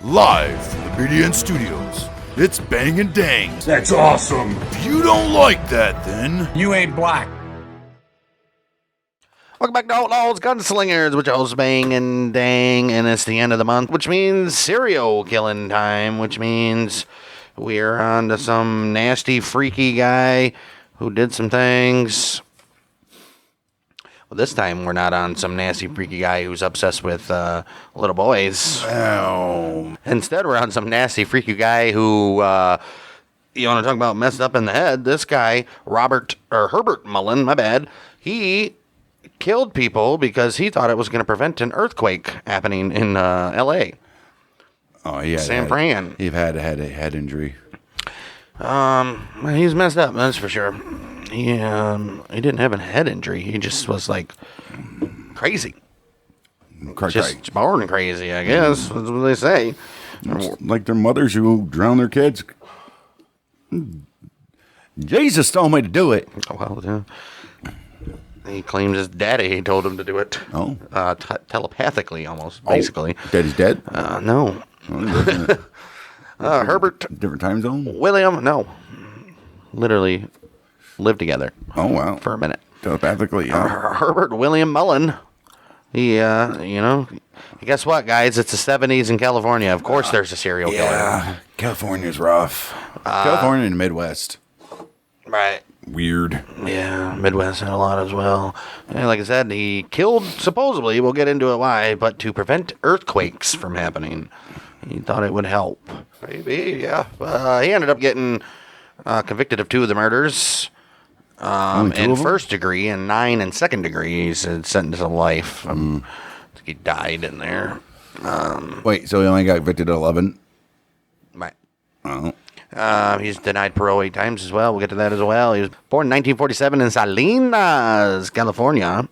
Live from the BDN Studios, it's Bang and Dang. That's awesome. If you don't like that, then You ain't black. Welcome back to Outlaws Gunslingers, which is Bang and Dang, and it's the end of the month, which means serial killing time, which means we're on to some nasty, freaky guy who did some things. Well, this time we're not on some nasty, freaky guy who's obsessed with little boys. Ow. Instead, we're on some nasty, freaky guy who, you want to talk about messed up in the head? This guy, Herbert Mullin, my bad, he killed people because he thought it was going to prevent an earthquake happening in L.A. Oh, yeah. San Fran. You've had a head injury. He's messed up, that's for sure. He didn't have a head injury. He just was like crazy. Just born crazy, I guess. That's what they say. It's like their mothers who drown their kids. Jesus told me to do it. Well, yeah. He claims his daddy told him to do it. Oh. Telepathically, almost, basically. Daddy's dead? No. Herbert. Different time zone? William, no. Literally lived together. Oh, wow. For a minute. Telepathically, yeah. Herbert William Mullin. He, guess what, guys? It's the 70s in California. Of course there's a serial killer. Yeah, California's rough. California and the Midwest. Right. Weird. Yeah, Midwest had a lot as well. And like I said, he killed, supposedly, we'll get into it why, but to prevent earthquakes from happening. He thought it would help. Maybe, yeah. He ended up getting convicted of 2 of the murders. In first degree and 9 in second degree. He's sentenced to life. I think he died in there. Wait, so he only got convicted of 11? Right. Oh. He's denied parole 8 times as well. We'll get to that as well. He was born in 1947 in Salinas, California.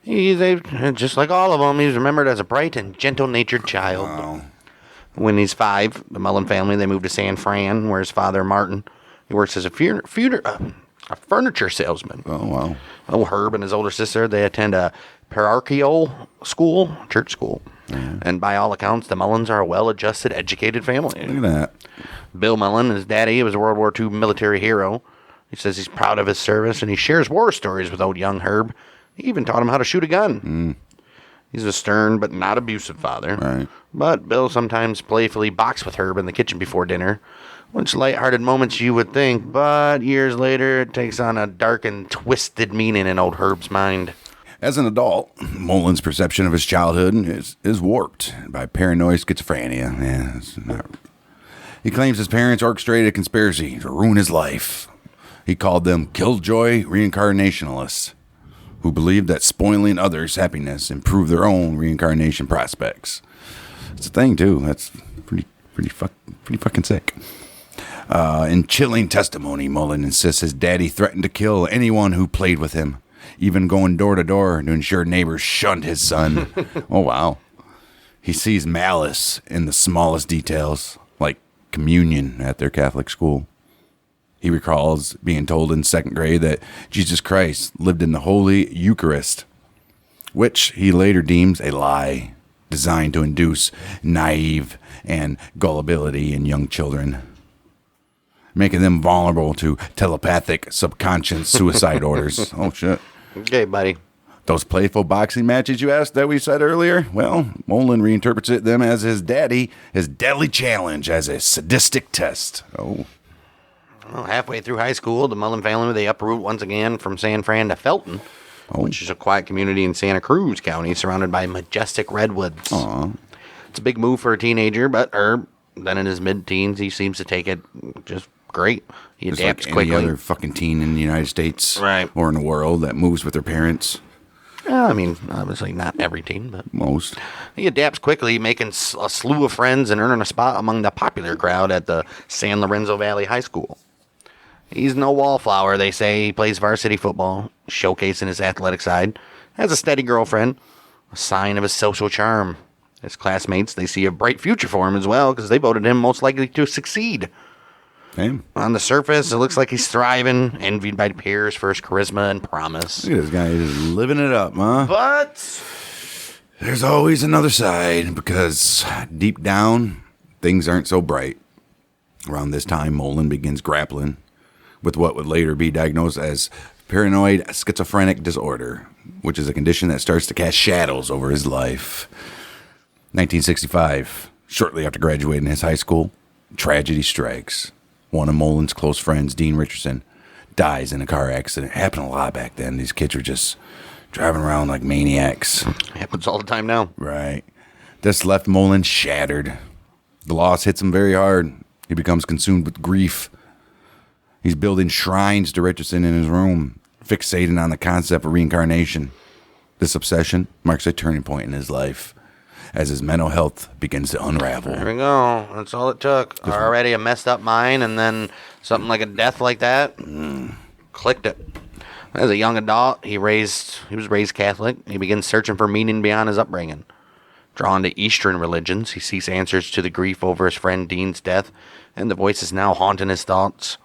He's just like all of them. He's remembered as a bright and gentle-natured child. Wow. When he's 5, the Mullin family, they moved to San Fran, where his father, Martin, he works as a furniture salesman. Oh, wow. Oh, Herb and his older sister, they attend a parochial school, church school. Yeah. And by all accounts, the Mullins are a well-adjusted, educated family. Look at that. Bill Mullin, his daddy, was a World War II military hero. He says he's proud of his service, and he shares war stories with old young Herb. He even taught him how to shoot a gun. He's a stern but not abusive father. Right. But Bill sometimes playfully boxed with Herb in the kitchen before dinner. Which lighthearted moments you would think, but years later it takes on a dark and twisted meaning in old Herb's mind. As an adult, Mullin's perception of his childhood is warped by paranoid schizophrenia. Yeah, he claims his parents orchestrated a conspiracy to ruin his life. He called them killjoy reincarnationalists, who believed that spoiling others' happiness improved their own reincarnation prospects. It's a thing too. That's pretty fucking sick. In chilling testimony, Mullin insists his daddy threatened to kill anyone who played with him, even going door to door to ensure neighbors shunned his son. Oh, wow. He sees malice in the smallest details, like communion at their Catholic school. He recalls being told in 2nd grade that Jesus Christ lived in the Holy Eucharist, which he later deems a lie designed to induce naive and gullibility in young children, making them vulnerable to telepathic subconscious suicide orders. Oh, shit. Okay, buddy. Those playful boxing matches you asked that we said earlier, well, Mullin reinterprets them as his deadly challenge, as a sadistic test. Oh. Well, halfway through high school, the Mullin family, they uproot once again from San Fran to Felton, which is a quiet community in Santa Cruz County surrounded by majestic redwoods. Aww. It's a big move for a teenager, but Herb, then in his mid-teens, he seems to take it just great. He adapts like quickly. Any other fucking teen in the United States, right, or in the world that moves with their parents. I mean, obviously not every teen, but most. He adapts quickly, making a slew of friends and earning a spot among the popular crowd at the San Lorenzo Valley High School. He's no wallflower, they say. He plays varsity football, showcasing his athletic side. Has a steady girlfriend, a sign of his social charm. His classmates, they see a bright future for him as well, because they voted him most likely to succeed. Damn. On the surface, it looks like he's thriving, envied by peers for his charisma and promise. Look at this guy, he's living it up, huh? But there's always another side, because deep down, things aren't so bright. Around this time, Mullin begins grappling with what would later be diagnosed as paranoid schizophrenic disorder, which is a condition that starts to cast shadows over his life. 1965, shortly after graduating his high school, tragedy strikes. One of Mullin's close friends, Dean Richardson, dies in a car accident. It happened a lot back then. These kids were just driving around like maniacs. Happens all the time now. Right. This left Mullin shattered. The loss hits him very hard. He becomes consumed with grief. He's building shrines to Richardson in his room, fixating on the concept of reincarnation. This obsession marks a turning point in his life as his mental health begins to unravel. There we go. That's all it took. Already a messed up mind, and then something like a death like that. Clicked it. As a young adult, he was raised Catholic. He begins searching for meaning beyond his upbringing. Drawn to Eastern religions, he seeks answers to the grief over his friend Dean's death, and the voices now haunting his thoughts,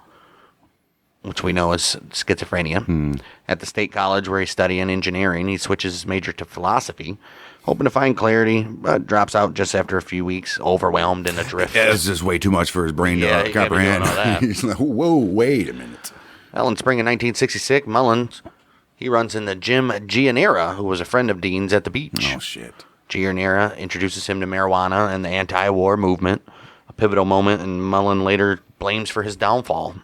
which we know is schizophrenia. At the state college where he's studying engineering, he switches his major to philosophy, hoping to find clarity, but drops out just after a few weeks, overwhelmed in a drift. Yeah, it's just way too much for his brain to comprehend. All that. He's like, whoa, wait a minute. Well, in spring of 1966, Mullin, he runs into Jim Gianera, who was a friend of Dean's at the beach. Oh, shit. Gianera introduces him to marijuana and the anti-war movement, a pivotal moment, and Mullin later blames for his downfall.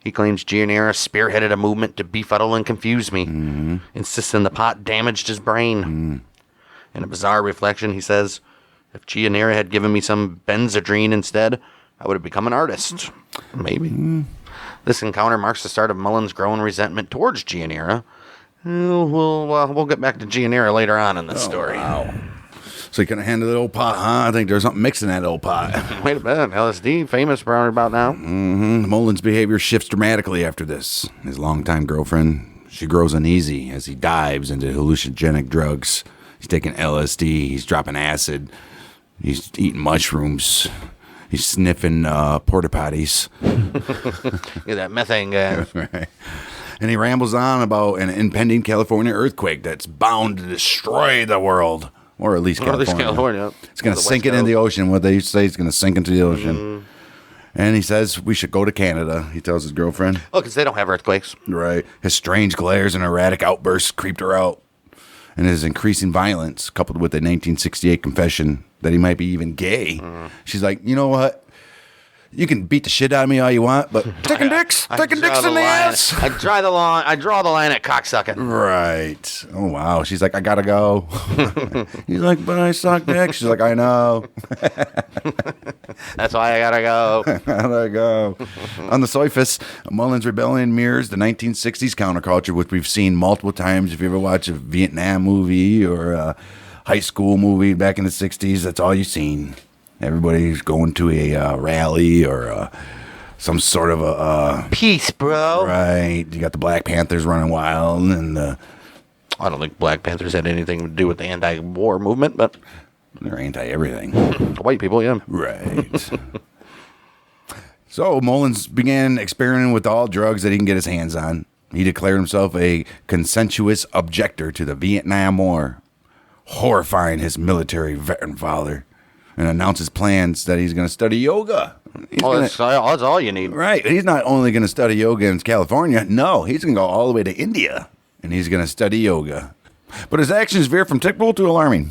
He claims Gianera spearheaded a movement to befuddle and confuse me, insisting the pot damaged his brain. In a bizarre reflection, he says, if Gianera had given me some Benzedrine instead, I would have become an artist. Maybe. This encounter marks the start of Mullin's growing resentment towards Gianera. We'll get back to Gianera later on in the story. Wow. So he couldn't handle the old pot, huh? I think there's something mixed in that old pot. Wait a minute. LSD, famous around about now. Mullin's behavior shifts dramatically after this. His longtime girlfriend, she grows uneasy as he dives into hallucinogenic drugs. He's taking LSD. He's dropping acid. He's eating mushrooms. He's sniffing porta potties. Yeah, that methane gas. Right. And he rambles on about an impending California earthquake that's bound to destroy the world. Or at least California. It's going to sink it in the ocean. What they used to say, it's going to sink into the ocean. And he says we should go to Canada, he tells his girlfriend. Oh, because they don't have earthquakes. Right. His strange glares and erratic outbursts creeped her out. And his increasing violence, coupled with a 1968 confession that he might be even gay. She's like, you know what? You can beat the shit out of me all you want, but taking dicks in the ass. I draw the line at cocksucking. Right. Oh, wow. She's like, I gotta go. He's like, but I suck dick. She's like, I know. That's why I gotta go. Gotta go. On the surface, Mullin's rebellion mirrors the 1960s counterculture, which we've seen multiple times. If you ever watch a Vietnam movie or a high school movie back in the 60s, that's all you've seen. Everybody's going to a rally or some sort of a peace, bro. Right. You got the Black Panthers running wild, and I don't think Black Panthers had anything to do with the anti-war movement, but they're anti-everything. White people, yeah. Right. So Mullins began experimenting with all drugs that he can get his hands on. He declared himself a conscientious objector to the Vietnam War, horrifying his military veteran father. And announces plans that he's going to study yoga. That's all you need. Right. He's not only going to study yoga in California. No, he's going to go all the way to India. And he's going to study yoga. But his actions veer from typical to alarming.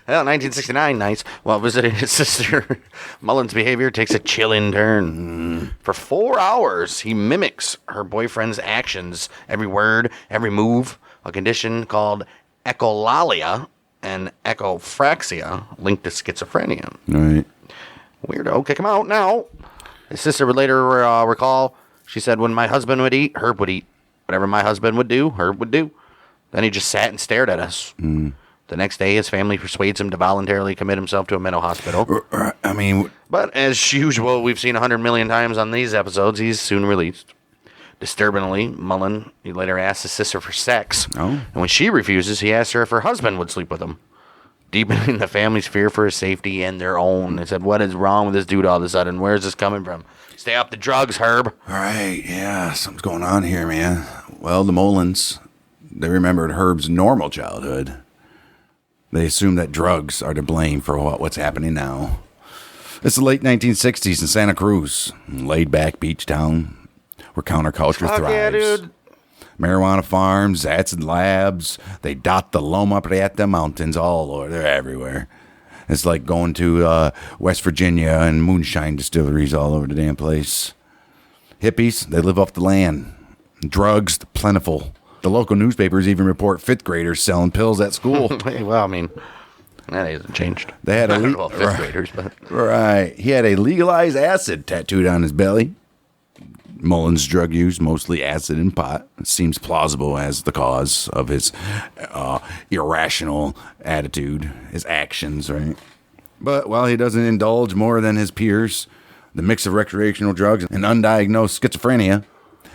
Well, 1969, nice. While visiting his sister, Mullin's behavior takes a chilling turn. For 4 hours, he mimics her boyfriend's actions. Every word, every move. A condition called echolalia and echophrexia linked to schizophrenia. Right. Weirdo. Kick him out now. His sister would later recall, she said, when my husband would eat, Herb would eat. Whatever my husband would do, Herb would do. Then he just sat and stared at us. The next day, his family persuades him to voluntarily commit himself to a mental hospital. I mean... But as usual, we've seen 100 million times on these episodes, he's soon released. Disturbingly, Mullin, he later asks his sister for sex. Oh. And when she refuses, he asks her if her husband would sleep with him. Deepening the family's fear for his safety and their own. They said, what is wrong with this dude all of a sudden? Where is this coming from? Stay off the drugs, Herb. All right, yeah, something's going on here, man. Well, the Mullins, they remembered Herb's normal childhood. They assume that drugs are to blame for what's happening now. It's the late 1960s in Santa Cruz, laid-back beach town where counterculture thrives. Yeah, dude. Marijuana farms, acid labs, they dot the Loma Prieta mountains all over. They're everywhere. It's like going to West Virginia and moonshine distilleries all over the damn place. Hippies, they live off the land. Drugs, plentiful. The local newspapers even report fifth graders selling pills at school. Well, I mean, that hasn't changed. They had fifth graders, but right. He had a legalized acid tattooed on his belly. Mullin's drug use, mostly acid and pot, seems plausible as the cause of his irrational attitude, his actions, right? But while he doesn't indulge more than his peers, the mix of recreational drugs and undiagnosed schizophrenia,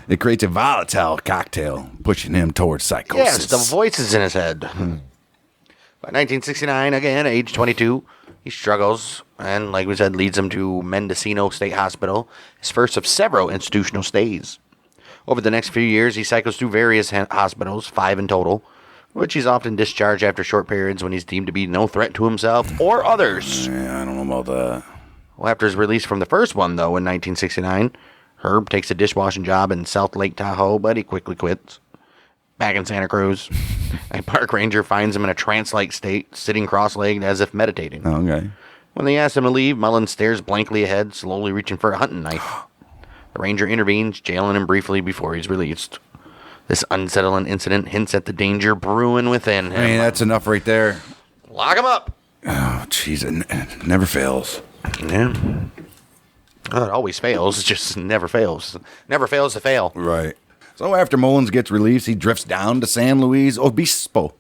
it creates a volatile cocktail, pushing him towards psychosis. yes, the voices in his head. By 1969, again, age 22, he struggles and, like we said, leads him to Mendocino State Hospital, his first of several institutional stays. Over the next few years, he cycles through various hospitals, 5 in total, which he's often discharged after short periods when he's deemed to be no threat to himself or others. Yeah, I don't know about that. Well, after his release from the first one, though, in 1969, Herb takes a dishwashing job in South Lake Tahoe, but he quickly quits. Back in Santa Cruz, a park ranger finds him in a trance-like state, sitting cross-legged as if meditating. Okay. When they ask him to leave, Mullin stares blankly ahead, slowly reaching for a hunting knife. The ranger intervenes, jailing him briefly before he's released. This unsettling incident hints at the danger brewing within him. I mean, that's enough right there. Lock him up! Oh, jeez, it never fails. Yeah. Well, it always fails, it just never fails. Never fails to fail. Right. So after Mullins gets released, he drifts down to San Luis Obispo.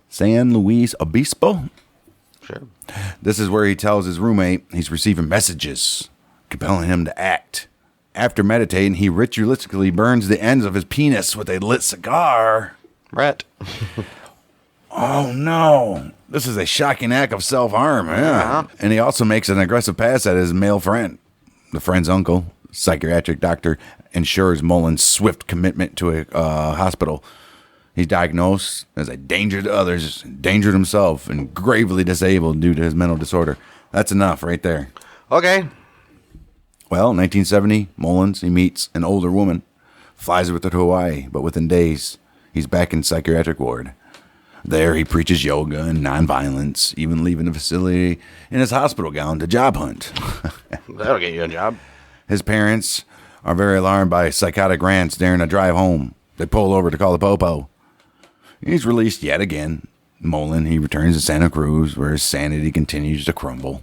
Sure. This is where he tells his roommate he's receiving messages, compelling him to act. After meditating, he ritualistically burns the ends of his penis with a lit cigar. Brett. Oh, no. This is a shocking act of self-harm. Yeah. And he also makes an aggressive pass at his male friend. The friend's uncle, psychiatric doctor, ensures Mullin's swift commitment to a hospital. He's diagnosed as a danger to others, danger to himself, and gravely disabled due to his mental disorder. That's enough right there. Okay. Well, in 1970, Mullins, he meets an older woman, flies with her to Hawaii, but within days, he's back in psychiatric ward. There, he preaches yoga and nonviolence, even leaving the facility in his hospital gown to job hunt. That'll get you a job. His parents are very alarmed by psychotic rants during a drive home. They pull over to call the popo. He's released yet again. Mullin, he returns to Santa Cruz, where his sanity continues to crumble.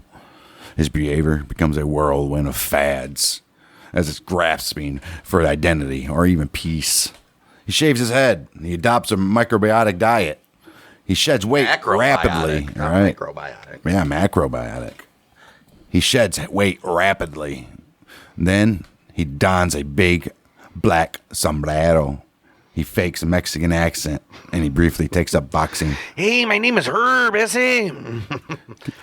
His behavior becomes a whirlwind of fads, as it's grasping for identity or even peace. He shaves his head. He adopts a microbiotic diet. He sheds weight rapidly. All right? Macrobiotic. Yeah, macrobiotic. He sheds weight rapidly. Then he dons a big black sombrero. He fakes a Mexican accent, and he briefly takes up boxing. Hey, my name is Herb, Essie.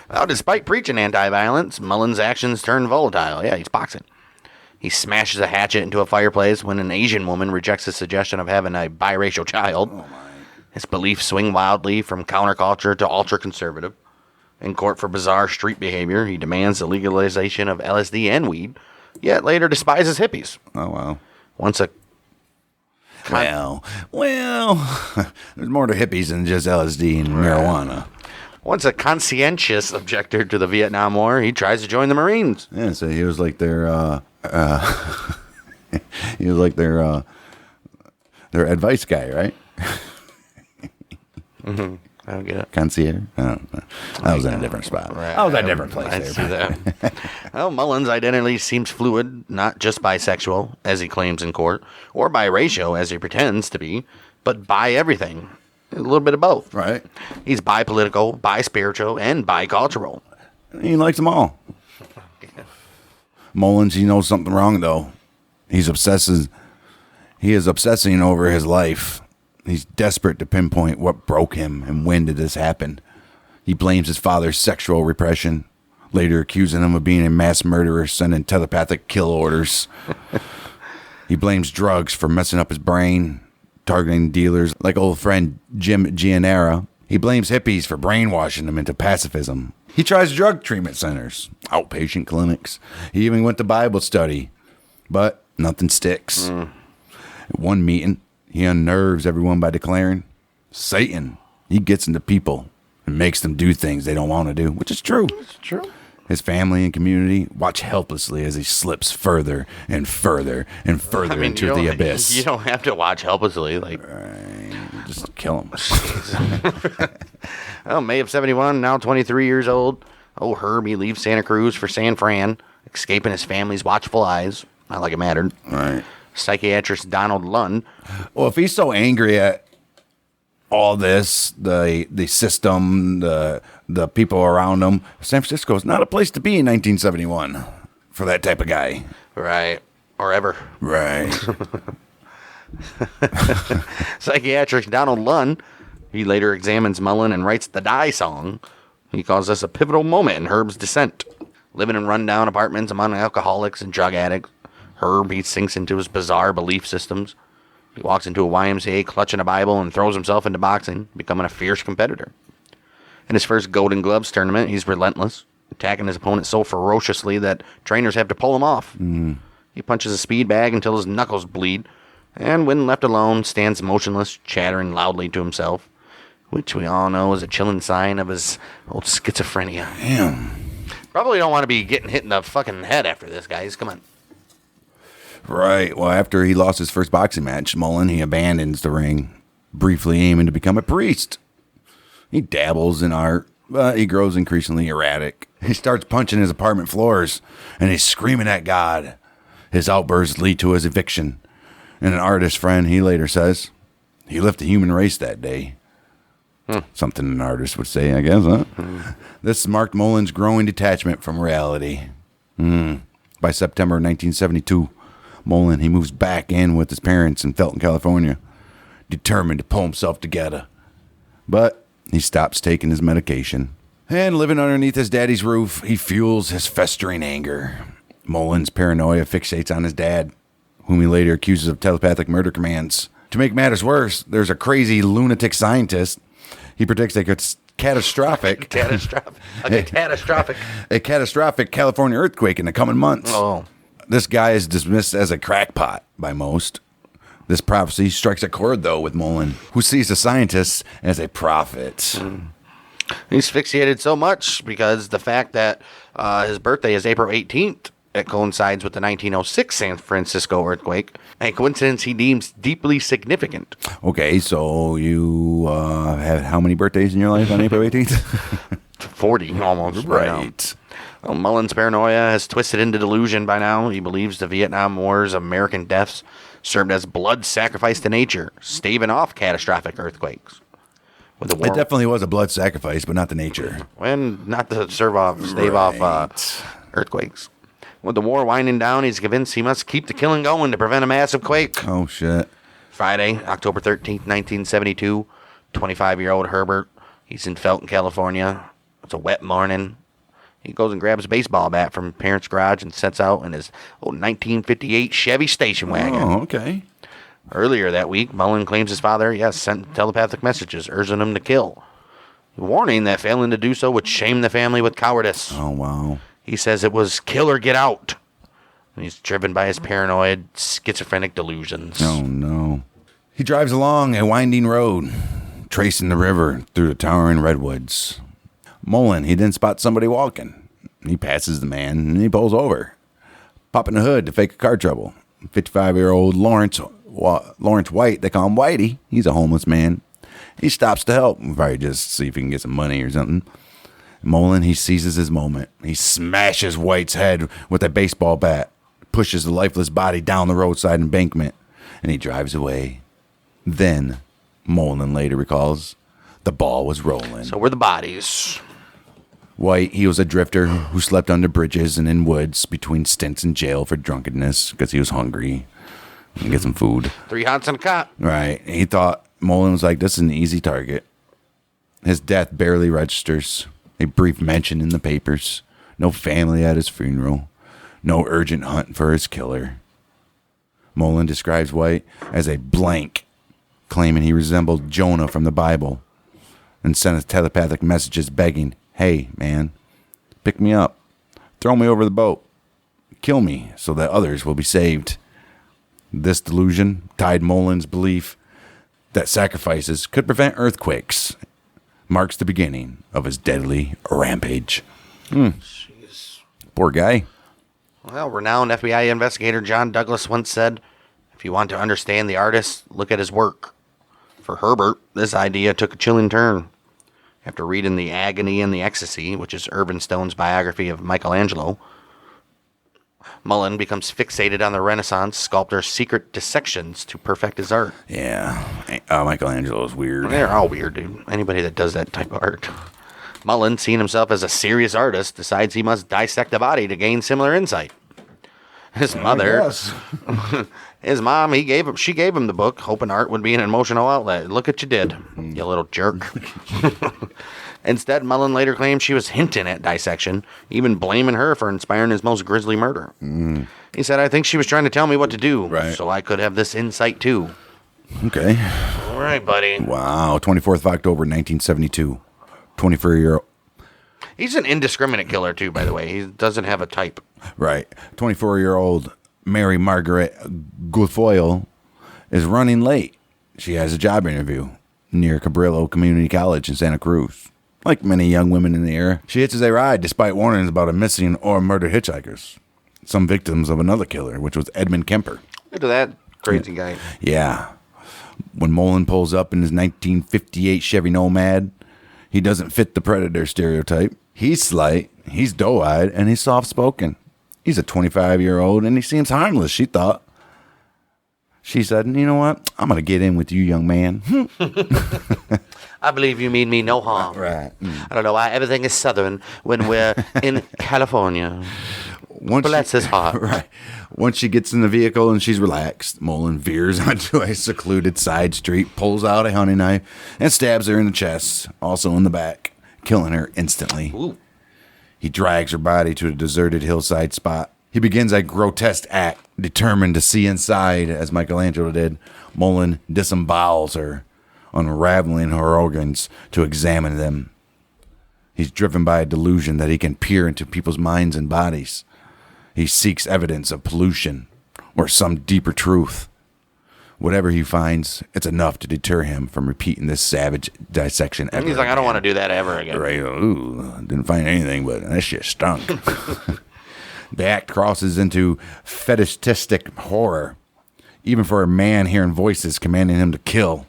Well, despite preaching anti-violence, Mullin's actions turn volatile. Yeah, he's boxing. He smashes a hatchet into a fireplace when an Asian woman rejects his suggestion of having a biracial child. Oh, my. His beliefs swing wildly from counterculture to ultra-conservative. In court for bizarre street behavior, he demands the legalization of LSD and weed, yet later despises hippies. Oh, wow. Once a Well, there's more to hippies than just LSD and marijuana. Once a conscientious objector to the Vietnam War, he tries to join the Marines. Yeah, so he was like their their advice guy, right? Mm-hmm. I don't get it. Concierge? I don't know. I was in a different spot. Right. I was in a different place. I see that. Well, Mullin's identity seems fluid, not just bisexual, as he claims in court, or biracial, as he pretends to be, but bi everything. A little bit of both. Right. He's bi-political, bi-spiritual, and bi-cultural. He likes them all. Mullins, he knows something wrong, though. He is obsessing over his life. He's desperate to pinpoint what broke him and when did this happen. He blames his father's sexual repression, later accusing him of being a mass murderer, sending telepathic kill orders. He blames drugs for messing up his brain, targeting dealers like old friend Jim Gianera. He blames hippies for brainwashing him into pacifism. He tries drug treatment centers, outpatient clinics. He even went to Bible study, but nothing sticks. At one meeting, he unnerves everyone by declaring, Satan, he gets into people and makes them do things they don't want to do, which is true. It's true. His family and community watch helplessly as he slips further and further and further into the abyss. You don't have to watch helplessly. Just kill him. Well, May of 71, now 23 years old. Oh, Herbie leaves Santa Cruz for San Fran, escaping his family's watchful eyes. Not like it mattered. Right. Psychiatrist Donald Lund. Well, if he's so angry at all this, the system, the people around him, San Francisco is not a place to be in 1971 for that type of guy. Right. Or ever. Right. Psychiatrist Donald Lund. He later examines Mullin and writes the Die Song. He calls this a pivotal moment in Herb's descent. Living in rundown apartments among alcoholics and drug addicts, Herb, he sinks into his bizarre belief systems. He walks into a YMCA clutching a Bible and throws himself into boxing, becoming a fierce competitor. In his first Golden Gloves tournament, he's relentless, attacking his opponent so ferociously that trainers have to pull him off. He punches a speed bag until his knuckles bleed, and when left alone, stands motionless, chattering loudly to himself, which we all know is a chilling sign of his old schizophrenia. Damn. Probably don't want to be getting hit in the fucking head after this, guys. Come on. Right. Well, after he lost his first boxing match, Mullin, he abandons the ring, briefly aiming to become a priest. He dabbles in art, but he grows increasingly erratic. He starts punching his apartment floors, and he's screaming at God. His outbursts lead to his eviction. And an artist friend, he later says, he left the human race that day. Something an artist would say, I guess, huh? This marked Mullin's growing detachment from reality. By September 1972, Mullin, he moves back in with his parents in Felton, California, determined to pull himself together. But he stops taking his medication. And living underneath his daddy's roof, he fuels his festering anger. Mullin's paranoia fixates on his dad, whom he later accuses of telepathic murder commands. To make matters worse, there's a crazy lunatic scientist. He predicts a catastrophic California earthquake in the coming months. Oh. This guy is dismissed as a crackpot by most. This prophecy strikes a chord, though, with Mullin, who sees the scientists as a prophet. He's fixated so much because the fact that his birthday is April 18th, it coincides with the 1906 San Francisco earthquake, a coincidence he deems deeply significant. Okay, so you had how many birthdays in your life on April 18th? 40, almost. Right. Well, Mullin's paranoia has twisted into delusion by now. He believes the Vietnam War's American deaths served as blood sacrifice to nature, staving off catastrophic earthquakes. With the war, It definitely was a blood sacrifice, but not the nature. and not to stave off earthquakes. With the war winding down, he's convinced he must keep the killing going to prevent a massive quake. Oh, shit. Friday, October 13th, 1972, 25-year-old Herbert. He's in Felton, California. It's a wet morning. He goes and grabs a baseball bat from his parents' garage and sets out in his old 1958 Chevy station wagon. Oh, okay. Earlier that week, Mullin claims his father, sent telepathic messages urging him to kill, warning that failing to do so would shame the family with cowardice. Oh, wow. He says it was kill or get out. And he's driven by his paranoid, schizophrenic delusions. Oh, no. He drives along a winding road, tracing the river through the towering redwoods. Mullin, he then spots somebody walking. He passes the man, and he pulls over, popping the hood to fake a car trouble. 55-year-old Lawrence White, they call him Whitey. He's a homeless man. He stops to help, probably just see if he can get some money or something. Mullin, he seizes his moment. He smashes White's head with a baseball bat, pushes the lifeless body down the roadside embankment, and he drives away. Then, Mullin later recalls, the ball was rolling. So were the bodies. White, he was a drifter who slept under bridges and in woods between stints in jail for drunkenness because he was hungry and get some food. 3 hots and a cot. Right. He thought Mullin was like, this is an easy target. His death barely registers. A brief mention in the papers. No family at his funeral. No urgent hunt for his killer. Mullin describes White as a blank, claiming he resembled Jonah from the Bible. and sent telepathic messages begging, "Hey, man, pick me up. Throw me over the boat. Kill me so that others will be saved." This delusion tied Mullin's belief that sacrifices could prevent earthquakes. Marks the beginning of his deadly rampage. Jeez. Poor guy. Well, renowned FBI investigator John Douglas once said, "If you want to understand the artist, look at his work." For Herbert, this idea took a chilling turn. After reading The Agony and the Ecstasy, which is Irving Stone's biography of Michelangelo, Mullin becomes fixated on the Renaissance sculptor's secret dissections to perfect his art. Yeah. Michelangelo's weird. They're all weird, dude. Anybody that does that type of art. Mullin, seeing himself as a serious artist, decides he must dissect a body to gain similar insight. His mother, his mom, she gave him the book, hoping art would be an emotional outlet. Look what you did, you little jerk. Instead, Mullin later claimed she was hinting at dissection, even blaming her for inspiring his most grisly murder. He said, "I think she was trying to tell me what to do, so I could have this insight too." Okay. All right, buddy. Wow. 24th of October, 1972. 24-year-old. He's an indiscriminate killer too, by the way. He doesn't have a type. Right. 24-year-old Mary Margaret Guilfoyle is running late. She has a job interview near Cabrillo Community College in Santa Cruz. Like many young women in the era, she hitches a ride despite warnings about a missing or murdered hitchhikers. Some victims of another killer, which was Edmund Kemper. Look at that crazy guy. Yeah. When Mullin pulls up in his 1958 Chevy Nomad, he doesn't fit the predator stereotype. He's slight, he's doe-eyed, and he's soft-spoken. He's a 25-year-old, and he seems harmless, she thought. She said, "You know what? I'm going to get in with you, young man." I believe you mean me no harm. Right. I don't know why everything is southern when we're in California. Bless his heart. Right. Once she gets in the vehicle and she's relaxed, Mullin veers onto a secluded side street, pulls out a hunting knife, and stabs her in the chest, also in the back, killing her instantly. Ooh. He drags her body to a deserted hillside spot. He begins a grotesque act, determined to see inside, as Michelangelo did. Mullin disembowels her, unraveling her organs to examine them. He's driven by a delusion that he can peer into people's minds and bodies. He seeks evidence of pollution or some deeper truth. Whatever he finds, it's enough to deter him from repeating this savage dissection ever He's like, again. "I don't want to do that ever again." Right. Ooh, didn't find anything, but that shit stunk. The act crosses into fetishistic horror, even for a man hearing voices commanding him to kill.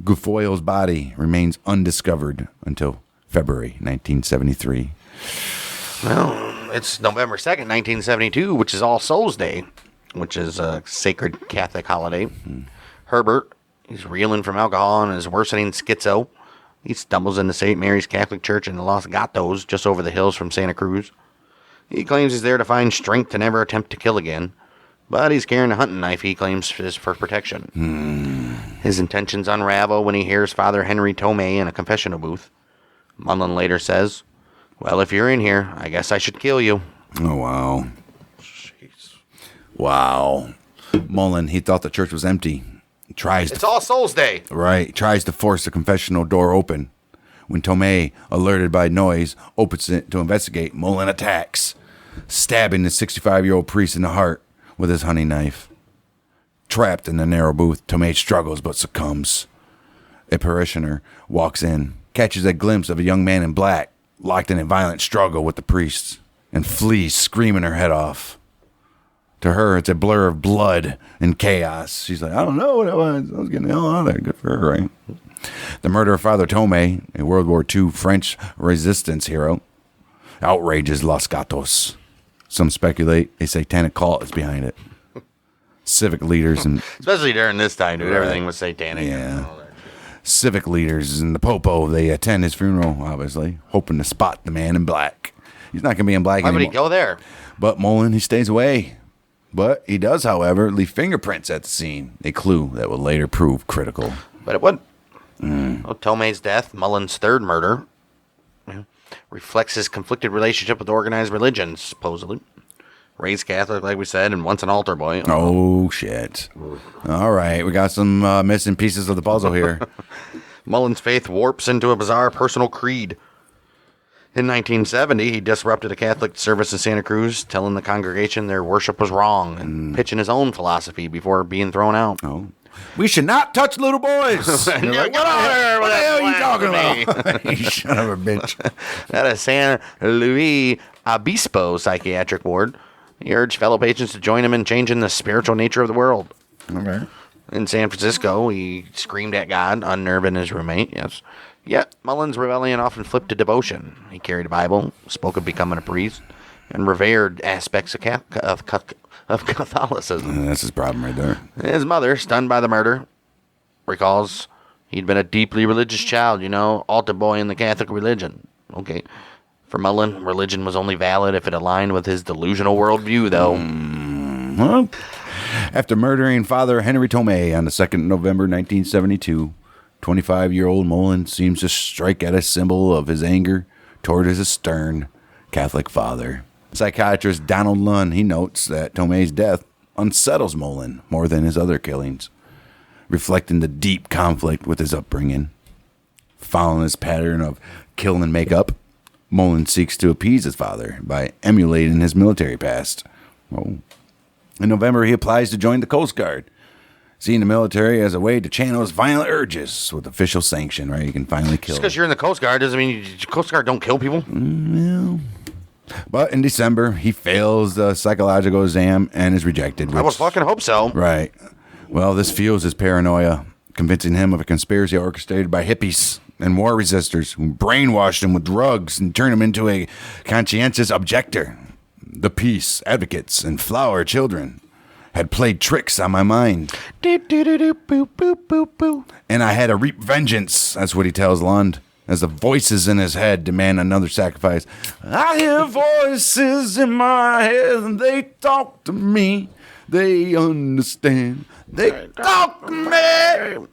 Guilfoyle's body remains undiscovered until February 1973. Well, it's November 2nd, 1972, which is All Souls Day, which is a sacred Catholic holiday. Herbert, he's reeling from alcohol and is worsening schizo. He stumbles into St. Mary's Catholic Church in Los Gatos, just over the hills from Santa Cruz. He claims he's there to find strength to never attempt to kill again, but he's carrying a hunting knife he claims is for protection. His intentions unravel when he hears Father Henry Tomei in a confessional booth. Mullin later says, "Well, if you're in here, I guess I should kill you." Oh, wow. Jeez. Wow. Mullin, he thought the church was empty. It's All Souls Day. Right. Tries to force the confessional door open. When Tomei, alerted by noise, opens it to investigate, Mullin attacks, stabbing the 65-year-old priest in the heart with his hunting knife. Trapped in the narrow booth, Tomei struggles but succumbs. A parishioner walks in, catches a glimpse of a young man in black, locked in a violent struggle with the priest, and flees screaming her head off. To her, it's a blur of blood and chaos. She's like, "I don't know what it was. I was getting the hell out of there." Good for her, right? The murder of Father Tomei, a World War II French resistance hero, outrages Los Gatos. Some speculate a satanic cult is behind it. Civic leaders and Especially during this time, dude. Everything was satanic. Yeah. Civic leaders and the Popo, they attend his funeral, obviously, hoping to spot the man in black. He's not going to be in black Why would anymore. he go there? But Mullin, he stays away. But he does, however, leave fingerprints at the scene, a clue that will later prove critical. But it would. Well, Tomei's death, Mullin's third murder, reflects his conflicted relationship with organized religions, supposedly. Raised Catholic, like we said, and once an altar boy. Oh, shit. All right, we got some missing pieces of the puzzle here. Mullin's faith warps into a bizarre personal creed. In 1970, he disrupted a Catholic service in Santa Cruz, telling the congregation their worship was wrong and pitching his own philosophy before being thrown out. Oh. We should not touch little boys. They're like, what the hell are you talking about? You son of a bitch. At a San Luis Obispo psychiatric ward, he urged fellow patients to join him in changing the spiritual nature of the world. Okay. In San Francisco, he screamed at God, unnerving his roommate, yes. Yet, Mullin's rebellion often flipped to devotion. He carried a Bible, spoke of becoming a priest, and revered aspects of Catholicism. That's his problem right there. His mother, stunned by the murder, recalls he'd been a deeply religious child, altar boy in the Catholic religion. Okay. For Mullin, religion was only valid if it aligned with his delusional worldview, though. Well, after murdering Father Henry Tomei on the 2nd of November, 1972, 25-year-old Mullin seems to strike at a symbol of his anger toward his stern Catholic father. Psychiatrist Donald Lunn, he notes that Tomei's death unsettles Mullin more than his other killings, reflecting the deep conflict with his upbringing. Following his pattern of kill and make up, Mullin seeks to appease his father by emulating his military past. Oh. In November, he applies to join the Coast Guard, seeing the military as a way to channel his violent urges with official sanction, right? You can finally kill. Just because you're in the Coast Guard doesn't mean Coast Guard don't kill people. Well, but in December, he fails the psychological exam and is rejected. I would fucking hope so. Right. Well, this fuels his paranoia, convincing him of a conspiracy orchestrated by hippies and war resistors who brainwashed him with drugs and turned him into a conscientious objector. The peace advocates and flower children had played tricks on my mind. And I had to reap vengeance. That's what he tells Lund. As the voices in his head demand another sacrifice. I hear voices in my head and they talk to me. They understand. They talk to me.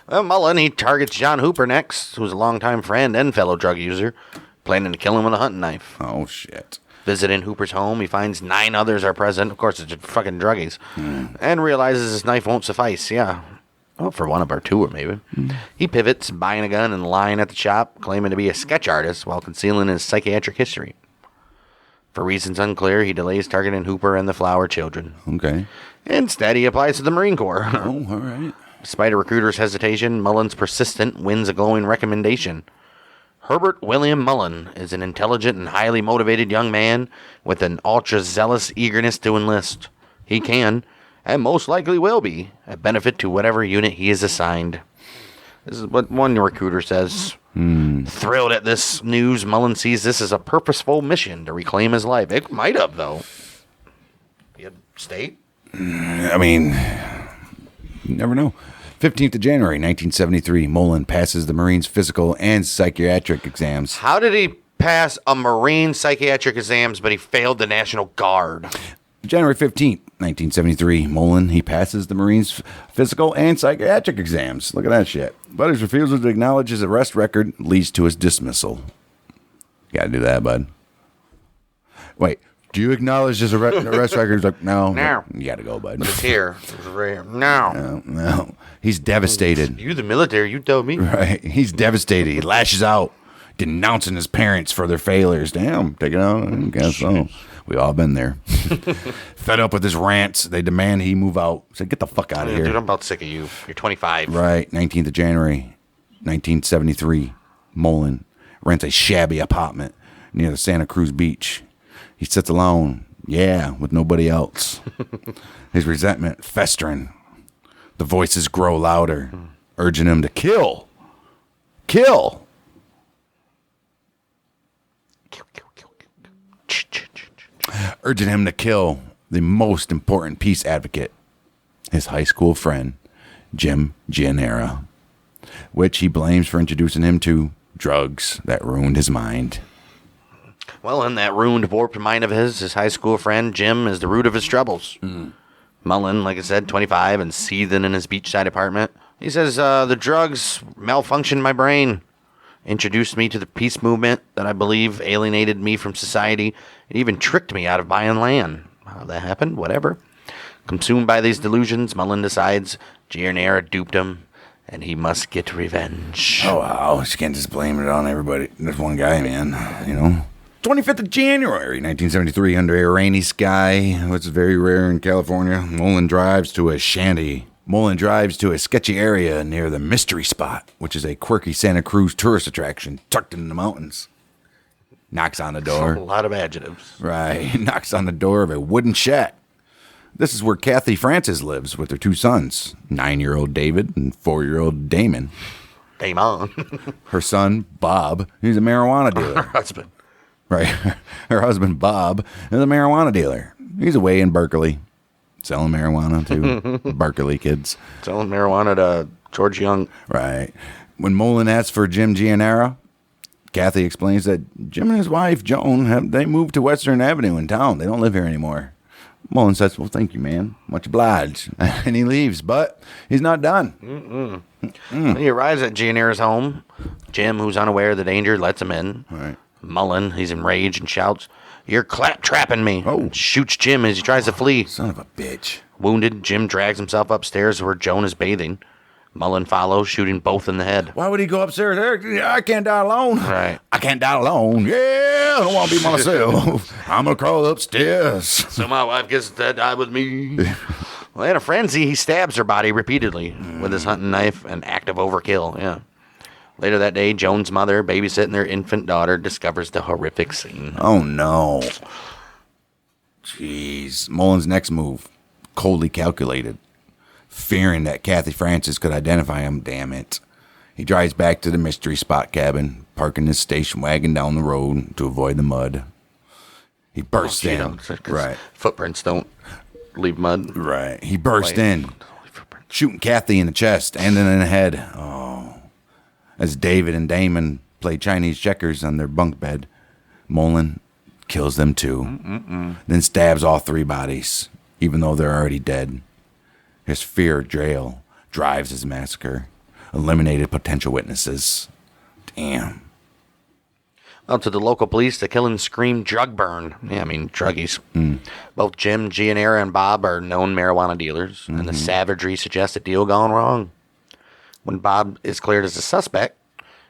Well, Mullin, he targets John Hooper next, who's a longtime friend and fellow drug user, planning to kill him with a hunting knife. Oh, shit. Visiting Hooper's home, he finds 9 others are present. Of course, it's fucking druggies. And realizes his knife won't suffice. Yeah. Well, for one of our tour, maybe. He pivots, buying a gun and lying at the shop, claiming to be a sketch artist while concealing his psychiatric history. For reasons unclear, he delays targeting Hooper and the flower children. Okay. Instead, he applies to the Marine Corps. Oh, all right. Despite a recruiter's hesitation, Mullin's persistent wins a glowing recommendation. Herbert William Mullin is an intelligent and highly motivated young man with an ultra-zealous eagerness to enlist. He can, and most likely will be, a benefit to whatever unit he is assigned. This is what one recruiter says. Thrilled at this news, Mullin sees this as a purposeful mission to reclaim his life. It might have, though. You stay? I mean, you never know. 15th of January, 1973, Mullin passes the Marines' physical and psychiatric exams. How did he pass a Marine psychiatric exams, but he failed the National Guard? January 15th, 1973, Mullin, he passes the Marines' physical and psychiatric exams. Look at that shit. But his refusal to acknowledge his arrest record leads to his dismissal. You gotta do that, bud. Wait, do you acknowledge his arrest record? He's like, no. No. You gotta go, bud. It's here. It's right here. No. No. He's devastated. You, the military, you tell me. Right. He's devastated. He lashes out, denouncing his parents for their failures. Damn, take it out. I guess so. We all been there. Fed up with his rants, they demand he move out. Said, get the fuck out of here. Dude, I'm about sick of you. You're 25. Right. 19th of January, 1973. Mullin rents a shabby apartment near the Santa Cruz beach. He sits alone, with nobody else. His resentment festering. The voices grow louder, urging him to kill. Kill. Urging him to kill the most important peace advocate, his high school friend, Jim Gianera, which he blames for introducing him to drugs that ruined his mind. Well, in that ruined, warped mind of his high school friend, Jim, is the root of his troubles. Mullin, like I said, 25 and seething in his beachside apartment. He says, the drugs malfunctioned my brain, introduced me to the peace movement that I believe alienated me from society. It even tricked me out of buying land. How that happened, whatever. Consumed by these delusions, Mullin decides Gianera duped him and he must get revenge. Oh, wow. You can't just blame it on everybody. There's one guy, man, you know. 25th of January, 1973, under a rainy sky, which is very rare in California, Mullin drives to a shanty. Mullin drives to a sketchy area near the Mystery Spot, which is a quirky Santa Cruz tourist attraction tucked in the mountains. Knocks on the door. A lot of adjectives. Right. Knocks on the door of a wooden shack. This is where Kathy Francis lives with her two sons, 9-year-old David and 4-year-old Damon. Damon. Her son, Bob, he's a marijuana dealer. Her husband. Right. Her husband, Bob, is a marijuana dealer. He's away in Berkeley selling marijuana to Berkeley kids. Selling marijuana to George Young. Right. When Mullin asks for Jim Gianera, Kathy explains that Jim and his wife, Joan, they moved to Western Avenue in town. They don't live here anymore. Mullin says, well, thank you, man. Much obliged. And he leaves, but he's not done. When he arrives at Gianera's home, Jim, who's unaware of the danger, lets him in. Right. Mullin, he's enraged and shouts, "You're clap-trapping me!" Oh. And shoots Jim as he tries to flee. Son of a bitch. Wounded, Jim drags himself upstairs where Joan is bathing. Mullin follows, shooting both in the head. Why would he go upstairs? I can't die alone. Right. I can't die alone. Yeah, I don't want to be myself. I'm going to crawl upstairs. So my wife gets to die with me. Well, in a frenzy, he stabs her body repeatedly with his hunting knife, an act of overkill. Yeah. Later that day, Joan's mother, babysitting their infant daughter, discovers the horrific scene. Oh, no. Jeez. Mullin's next move, coldly calculated. Fearing that Kathy Francis could identify him, damn it. He drives back to the Mystery Spot cabin, parking his station wagon down the road to avoid the mud. He bursts in. Right. Footprints don't leave mud. Right. He burst in, shooting Kathy in the chest and then in the head. Oh. As David and Damon play Chinese checkers on their bunk bed, Mullin kills them too. Then stabs all three bodies, even though they're already dead. His fear of jail drives his massacre. Eliminated potential witnesses. Damn. Well, to the local police, the killing screamed drug burn. Yeah, I mean, druggies. Both Jim, Gianera, and Bob are known marijuana dealers, and the savagery suggests a deal gone wrong. When Bob is cleared as a suspect,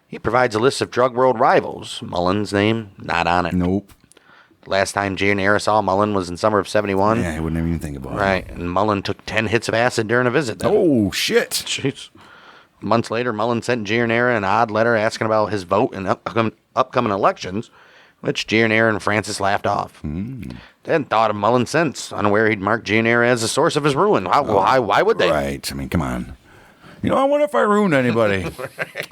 he provides a list of drug world rivals. Mullin's name, not on it. Nope. Last time Gianera saw Mullin was in summer of 71. Yeah, I wouldn't even think about it. Right, and Mullin took 10 hits of acid during a visit then. Oh, shit. Jeez. Months later, Mullin sent Gianera an odd letter asking about his vote in upcoming elections, which Gianera and Francis laughed off. They hadn't thought of Mullin since, unaware he'd marked Gianera as the source of his ruin. Why would they? Right. I mean, come on. You know, I wonder if I ruined anybody.